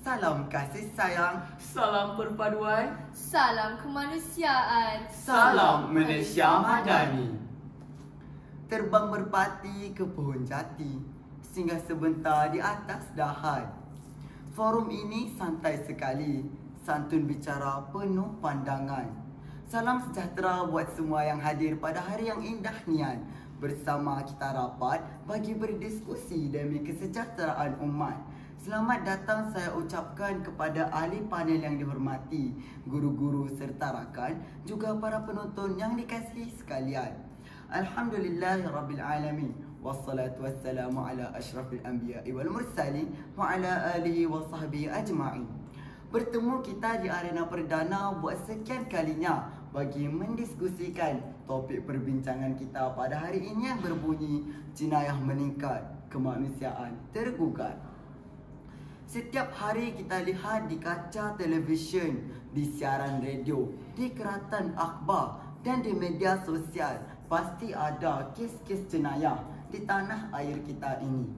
Salam kasih sayang, Salam perpaduan, Salam kemanusiaan. Salam Malaysia Madani. terbang merpati ke pohon jati, singgah sebentar di atas dahan. Forum ini santai sekali, santun bicara penuh pandangan. Salam sejahtera buat semua yang hadir pada hari yang indah nian. Bersama kita rapat bagi berdiskusi demi kesejahteraan umat. Selamat datang saya ucapkan kepada ahli panel yang dihormati, guru-guru serta rakan, juga para penonton yang dikasihi sekalian. Alhamdulillahirrabbilalamin. Wassalatu wassalamu ala ashrafil anbiya'i wal mursalin wa ala alihi wa sahbihi ajma'in. Bertemu kita di arena perdana buat sekian kalinya bagi mendiskusikan topik perbincangan kita pada hari ini yang berbunyi jenayah meningkat, kemanusiaan tergugat. Setiap hari kita lihat di kaca televisyen, di siaran radio, di keratan akhbar dan di media sosial, pasti ada kes-kes jenayah di tanah air kita ini.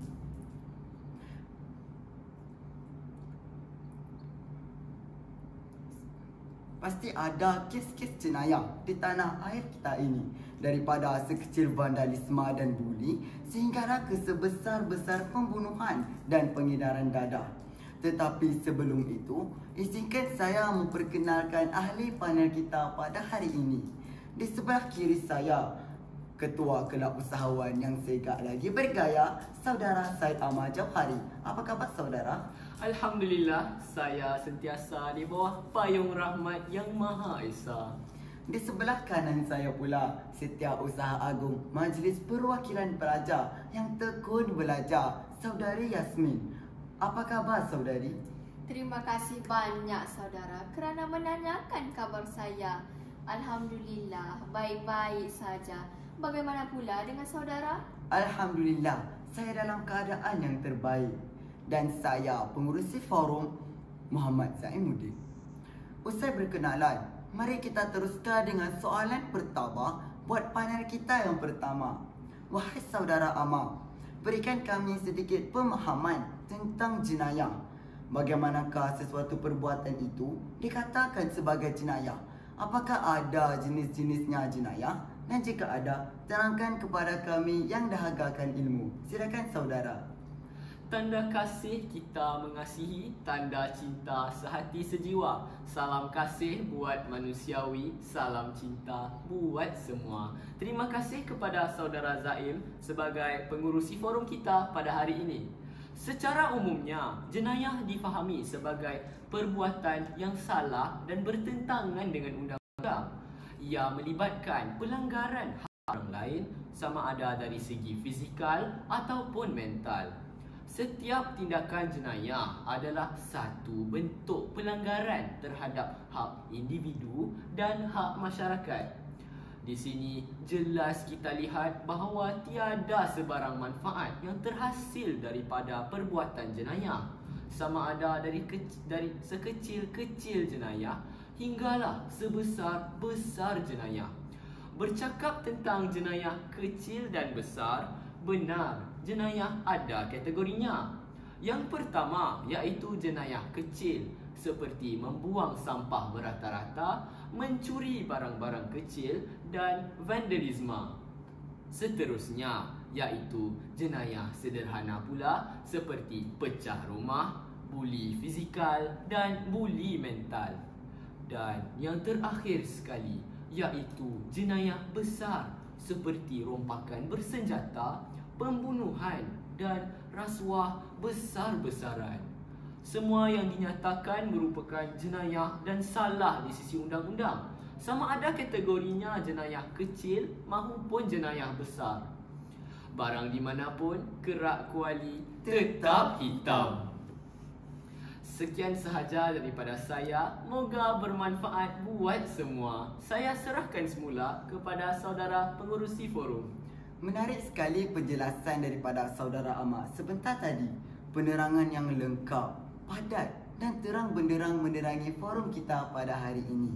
Pasti ada kes-kes jenayah di tanah air kita ini. Daripada sekecil vandalisme dan buli sehingga ke sebesar-besar pembunuhan dan pengedaran dadah. Tetapi sebelum itu, izinkan saya memperkenalkan ahli panel kita pada hari ini. Di sebelah kiri saya, Ketua Kelab Usahawan yang segak lagi bergaya, Saudara Syed Ahmad Jauhari. Apa khabar saudara? Alhamdulillah, saya sentiasa di bawah payung rahmat yang Maha Esa. Di sebelah kanan saya pula, Setiausaha Agung Majlis Perwakilan Pelajar yang tekun belajar, Saudari Yasmin. Apa khabar saudari? Terima kasih banyak saudara kerana menanyakan kabar saya. Alhamdulillah, baik-baik saja. Bagaimana pula dengan saudara? Alhamdulillah, saya dalam keadaan yang terbaik. Dan saya pengurusi forum Muhammad Zaimuddin. Usai berkenalan, mari kita teruskan dengan soalan pertama buat panel kita yang pertama. Wahai saudara Amar, berikan kami sedikit pemahaman tentang jenayah. Bagaimanakah sesuatu perbuatan itu dikatakan sebagai jenayah? Apakah ada jenis-jenisnya jenayah? Dan jika ada, terangkan kepada kami yang dahagakan ilmu. Silakan saudara. Tanda kasih kita mengasihi, tanda cinta sehati sejiwa. Salam kasih buat manusiawi, salam cinta buat semua. Terima kasih kepada saudara Zaim sebagai pengurusi forum kita pada hari ini. Secara umumnya, jenayah difahami sebagai perbuatan yang salah dan bertentangan dengan undang-undang. Ia melibatkan pelanggaran hak orang lain sama ada dari segi fizikal ataupun mental. Setiap tindakan jenayah adalah satu bentuk pelanggaran terhadap hak individu dan hak masyarakat. Di sini jelas kita lihat bahawa tiada sebarang manfaat yang terhasil daripada perbuatan jenayah. Sama ada dari sekecil-kecil jenayah hinggalah sebesar-besar jenayah. Bercakap tentang jenayah kecil dan besar, benar, jenayah ada kategorinya. Yang pertama iaitu jenayah kecil seperti membuang sampah berata-rata, mencuri barang-barang kecil dan vandalisme. Seterusnya iaitu jenayah sederhana pula seperti pecah rumah, buli fizikal dan buli mental. Dan yang terakhir sekali iaitu jenayah besar seperti rompakan bersenjata, pembunuhan dan rasuah besar-besaran. Semua yang dinyatakan merupakan jenayah dan salah di sisi undang-undang. Sama ada kategorinya jenayah kecil maupun jenayah besar. Barang di manapun, kerak kuali tetap hitam. Sekian sahaja daripada saya. Moga bermanfaat buat semua. Saya serahkan semula kepada saudara pengurusi forum. Menarik sekali penjelasan daripada saudara Ahmad sebentar tadi. Penerangan yang lengkap, padat dan terang benderang menerangi forum kita pada hari ini.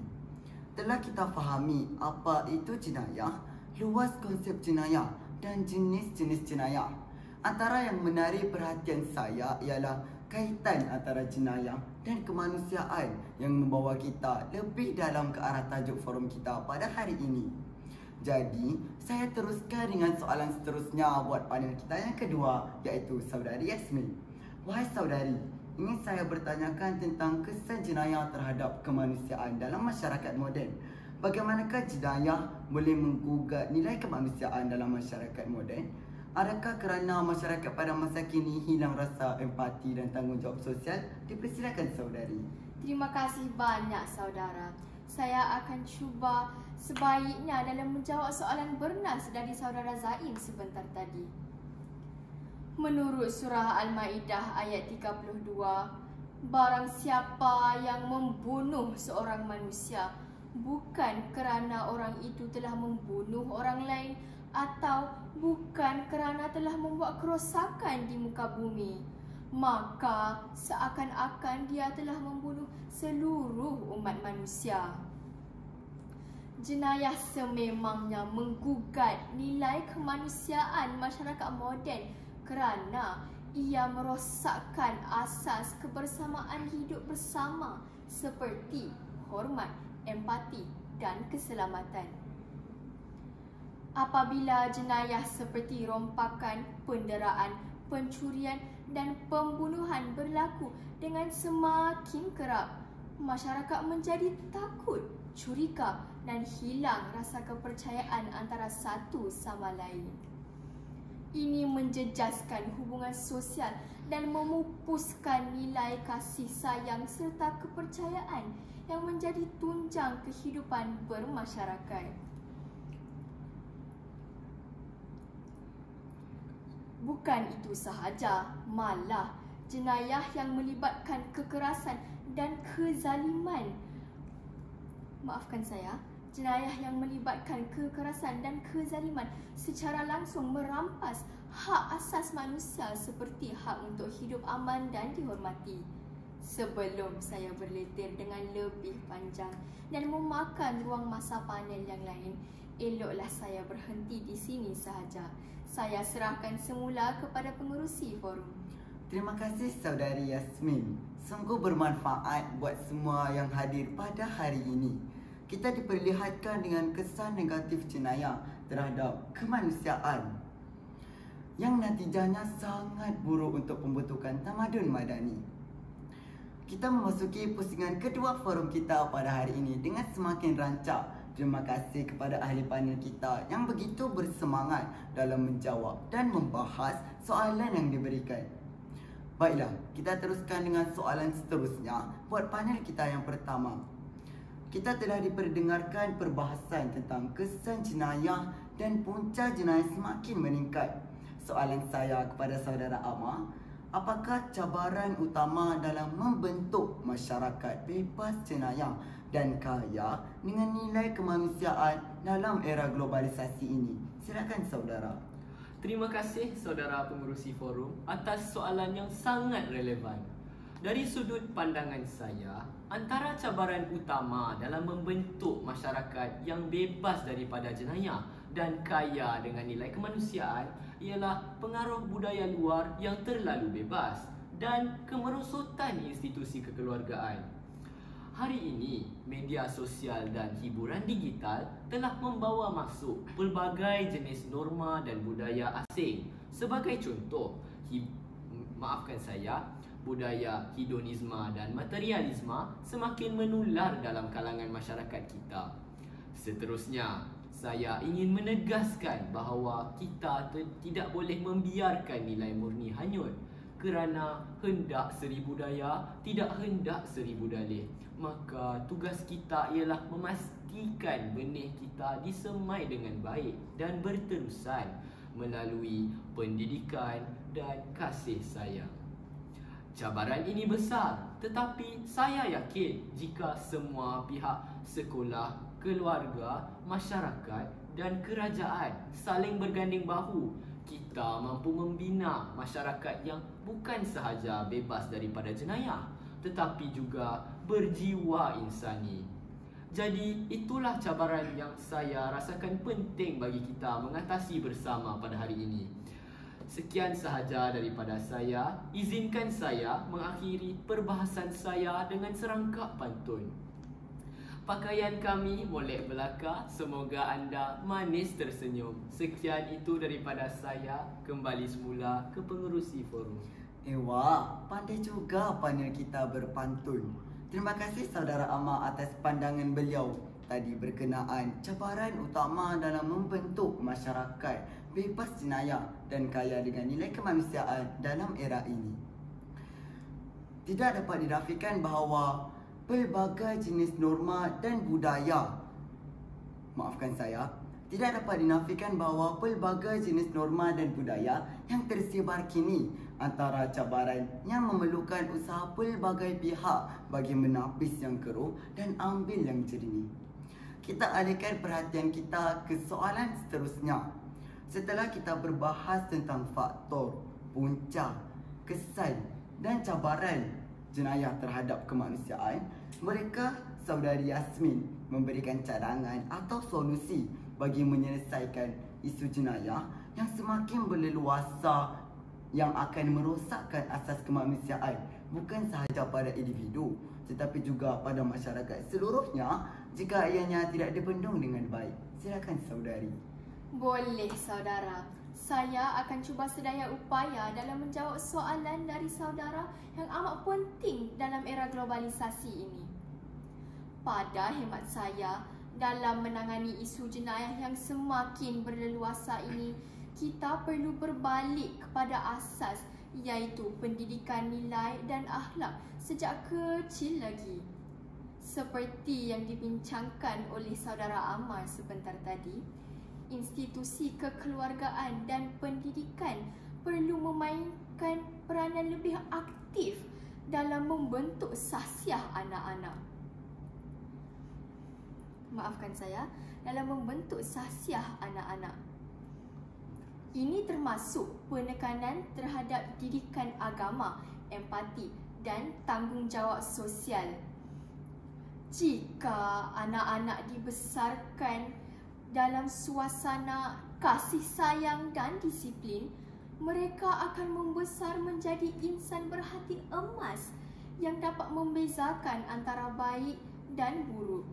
Telah kita fahami apa itu jenayah, luas konsep jenayah dan jenis-jenis jenayah. Antara yang menarik perhatian saya ialah kaitan antara jenayah dan kemanusiaan yang membawa kita lebih dalam ke arah tajuk forum kita pada hari ini. Jadi, saya teruskan dengan soalan seterusnya buat panel kita yang kedua, iaitu Saudari Yasmin. Wahai saudari, ingin saya bertanyakan tentang kesan jenayah terhadap kemanusiaan dalam masyarakat moden. Bagaimanakah jenayah boleh menggugat nilai kemanusiaan dalam masyarakat moden? Adakah kerana masyarakat pada masa kini hilang rasa empati dan tanggungjawab sosial? Dipersilakan saudari. Terima kasih banyak saudara. Saya akan cuba sebaiknya dalam menjawab soalan bernas dari saudara Zaim sebentar tadi. Menurut surah Al-Maidah ayat 32, barang siapa yang membunuh seorang manusia bukan kerana orang itu telah membunuh orang lain atau bukan kerana telah membuat kerosakan di muka bumi, maka seakan-akan dia telah membunuh seluruh umat manusia. Jenayah sememangnya menggugat nilai kemanusiaan masyarakat moden kerana ia merosakkan asas kebersamaan hidup bersama seperti hormat, empati dan keselamatan. Apabila jenayah seperti rompakan, penderaan, pencurian dan pembunuhan berlaku dengan semakin kerap, masyarakat menjadi takut, curiga dan hilang rasa kepercayaan antara satu sama lain. Ini menjejaskan hubungan sosial dan memupuskan nilai kasih sayang serta kepercayaan yang menjadi tunjang kehidupan bermasyarakat. Bukan itu sahaja, malah jenayah yang melibatkan kekerasan dan kezaliman. Jenayah yang melibatkan kekerasan dan kezaliman secara langsung merampas hak asas manusia seperti hak untuk hidup aman dan dihormati. Sebelum saya berletir dengan lebih panjang dan memakan ruang masa panel yang lain, eloklah saya berhenti di sini sahaja. Saya serahkan semula kepada pengerusi forum. Terima kasih saudari Yasmin. Sungguh bermanfaat buat semua yang hadir pada hari ini. Kita diperlihatkan dengan kesan negatif jenayah terhadap kemanusiaan yang natijahnya sangat buruk untuk pembentukan tamadun madani. Kita memasuki pusingan kedua forum kita pada hari ini dengan semakin rancak. Terima kasih kepada ahli panel kita yang begitu bersemangat dalam menjawab dan membahas soalan yang diberikan. Baiklah, kita teruskan dengan soalan seterusnya buat panel kita yang pertama. Kita telah diperdengarkan perbahasan tentang kesan jenayah dan punca jenayah semakin meningkat. Soalan saya kepada saudara Amma, apakah cabaran utama dalam membentuk masyarakat bebas jenayah dan kaya dengan nilai kemanusiaan dalam era globalisasi ini? Silakan saudara. Terima kasih saudara pengerusi forum atas soalan yang sangat relevan. Dari sudut pandangan saya, antara cabaran utama dalam membentuk masyarakat yang bebas daripada jenayah dan kaya dengan nilai kemanusiaan ialah pengaruh budaya luar yang terlalu bebas dan kemerosotan institusi kekeluargaan. Hari ini, media sosial dan hiburan digital telah membawa masuk pelbagai jenis norma dan budaya asing. Sebagai contoh, budaya hedonisme dan materialisme semakin menular dalam kalangan masyarakat kita. Seterusnya, saya ingin menegaskan bahawa kita tidak boleh membiarkan nilai murni hanyut kerana hendak seribu daya, tidak hendak seribu dalih. Maka tugas kita ialah memastikan benih kita disemai dengan baik dan berterusan melalui pendidikan dan kasih sayang. Cabaran ini besar, tetapi saya yakin jika semua pihak, sekolah, keluarga, masyarakat dan kerajaan saling berganding bahu, kita mampu membina masyarakat yang bukan sahaja bebas daripada jenayah, tetapi juga berjiwa insani. Jadi itulah cabaran yang saya rasakan penting bagi kita mengatasi bersama pada hari ini. Sekian sahaja daripada saya. Izinkan saya mengakhiri perbahasan saya dengan serangkap pantun. Pakaian kami molek belaka, semoga anda manis tersenyum. Sekian itu daripada saya. Kembali semula ke pengerusi forum. Wah, pandai juga panel kita berpantun. Terima kasih Saudara Amar atas pandangan beliau tadi berkenaan cabaran utama dalam membentuk masyarakat bebas jenayah dan kaya dengan nilai kemanusiaan dalam era ini. Tidak dapat dinafikan bahawa pelbagai jenis norma dan budaya, tidak dapat dinafikan bahawa pelbagai jenis norma dan budaya yang tersebar kini antara cabaran yang memerlukan usaha pelbagai pihak bagi menapis yang keruh dan ambil yang jernih. Kita alihkan perhatian kita ke soalan seterusnya. Setelah kita berbahas tentang faktor, punca, kesan dan cabaran jenayah terhadap kemanusiaan, mereka Saudari Yasmin memberikan cadangan atau solusi bagi menyelesaikan isu jenayah yang semakin berleluasa yang akan merosakkan asas kemanusiaan bukan sahaja pada individu tetapi juga pada masyarakat seluruhnya jika ianya tidak dibendung dengan baik. Silakan saudari. Boleh saudara. Saya akan cuba sedaya upaya dalam menjawab soalan dari saudara yang amat penting dalam era globalisasi ini. Pada hemat saya, dalam menangani isu jenayah yang semakin berleluasa ini, kita perlu berbalik kepada asas iaitu pendidikan nilai dan akhlak sejak kecil lagi. Seperti yang dibincangkan oleh saudara Amar sebentar tadi, institusi kekeluargaan dan pendidikan perlu memainkan peranan lebih aktif dalam membentuk sahsiah anak-anak. dalam membentuk sahsiah anak-anak. Ini termasuk penekanan terhadap didikan agama, empati dan tanggungjawab sosial. Jika anak-anak dibesarkan dalam suasana kasih sayang dan disiplin, mereka akan membesar menjadi insan berhati emas yang dapat membezakan antara baik dan buruk.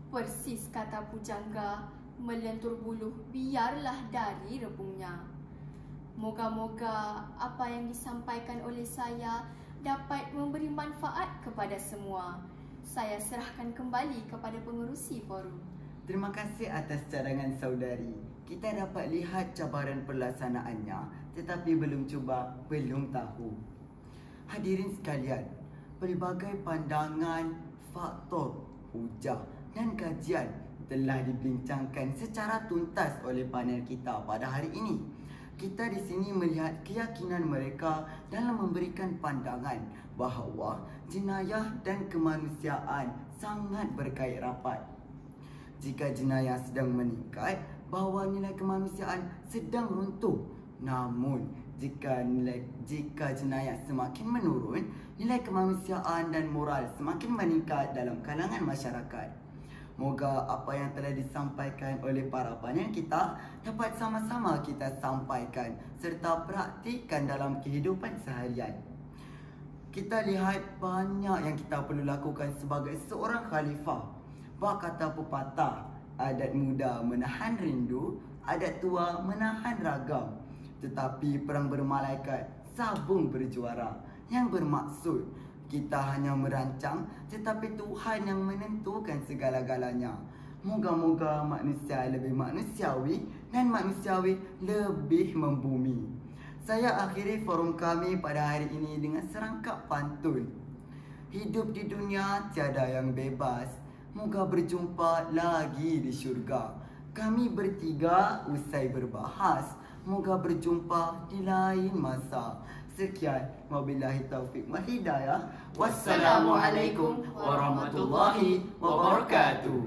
Persis kata pujangga, melentur buluh biarlah dari rebungnya. Moga-moga apa yang disampaikan oleh saya dapat memberi manfaat kepada semua. Saya serahkan kembali kepada pengerusi forum. Terima kasih atas cadangan saudari. Kita dapat lihat cabaran pelaksanaannya, tetapi belum cuba, belum tahu. Hadirin sekalian, pelbagai pandangan, faktor, hujah dan kajian telah dibincangkan secara tuntas oleh panel kita pada hari ini. Kita di sini melihat keyakinan mereka dalam memberikan pandangan bahawa jenayah dan kemanusiaan sangat berkait rapat. Jika jenayah sedang meningkat, bahawa nilai kemanusiaan sedang runtuh. Namun, jika jenayah semakin menurun, nilai kemanusiaan dan moral semakin meningkat dalam kalangan masyarakat. Moga apa yang telah disampaikan oleh para panel kita dapat sama-sama kita sampaikan serta praktikkan dalam kehidupan seharian. Kita lihat banyak yang kita perlu lakukan sebagai seorang khalifah. Bak kata pepatah, adat muda menahan rindu, adat tua menahan ragam. Tetapi perang bermalaikat, sabung berjuara. Yang bermaksud, kita hanya merancang tetapi Tuhan yang menentukan segala-galanya. Moga-moga manusia lebih manusiawi dan manusiawi lebih membumi. Saya akhiri forum kami pada hari ini dengan serangkap pantun. Hidup di dunia tiada yang bebas. Moga berjumpa lagi di syurga. Kami bertiga usai berbahas. Moga berjumpa di lain masa. Sekian, wabillahi taufiq wal hidayah. Wassalamualaikum warahmatullahi wabarakatuh.